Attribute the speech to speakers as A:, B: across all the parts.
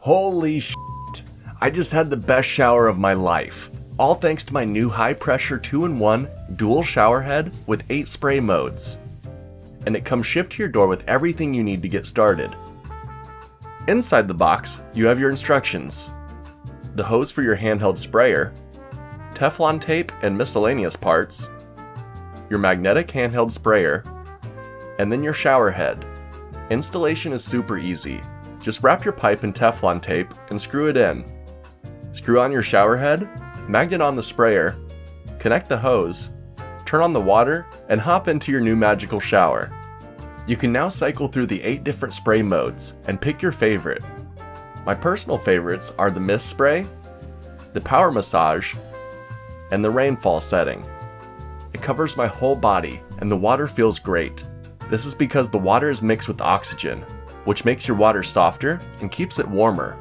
A: Holy shit! I just had the best shower of my life. All thanks to my new high pressure 2-in-1 dual shower head with 8 spray modes. And it comes shipped to your door with everything you need to get started. Inside the box, you have your instructions, the hose for your handheld sprayer, Teflon tape and miscellaneous parts, your magnetic handheld sprayer, and then your shower head. Installation is super easy. Just wrap your pipe in Teflon tape and screw it in. Screw on your shower head, magnet on the sprayer, connect the hose, turn on the water, and hop into your new magical shower. You can now cycle through the 8 different spray modes and pick your favorite. My personal favorites are the mist spray, the power massage, and the rainfall setting. It covers my whole body and the water feels great. This is because the water is mixed with oxygen, which makes your water softer and keeps it warmer.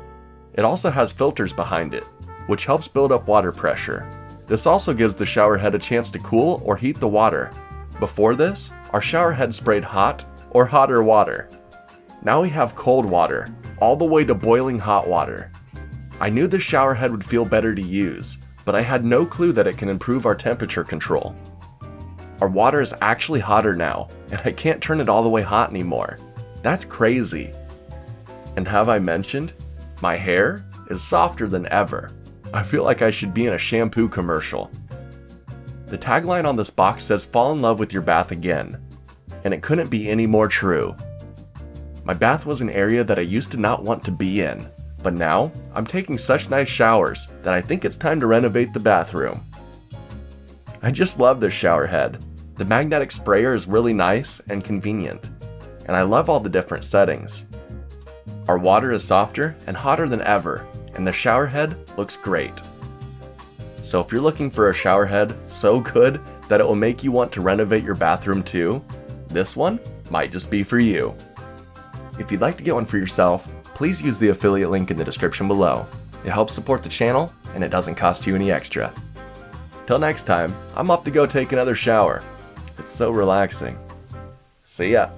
A: It also has filters behind it, which helps build up water pressure. This also gives the shower head a chance to cool or heat the water. Before this, our shower head sprayed hot or hotter water. Now we have cold water, all the way to boiling hot water. I knew this shower head would feel better to use, but I had no clue that it can improve our temperature control. Our water is actually hotter now, and I can't turn it all the way hot anymore. That's crazy. And have I mentioned, my hair is softer than ever. I feel like I should be in a shampoo commercial. The tagline on this box says fall in love with your bath again, and it couldn't be any more true. My bath was an area that I used to not want to be in, but now I'm taking such nice showers that I think it's time to renovate the bathroom. I just love this shower head. The magnetic sprayer is really nice and convenient, and I love all the different settings. Our water is softer and hotter than ever, and the shower head looks great. So if you're looking for a shower head so good that it will make you want to renovate your bathroom too, this one might just be for you. If you'd like to get one for yourself, please use the affiliate link in the description below. It helps support the channel and it doesn't cost you any extra. Till next time, I'm off to go take another shower. It's so relaxing. See ya.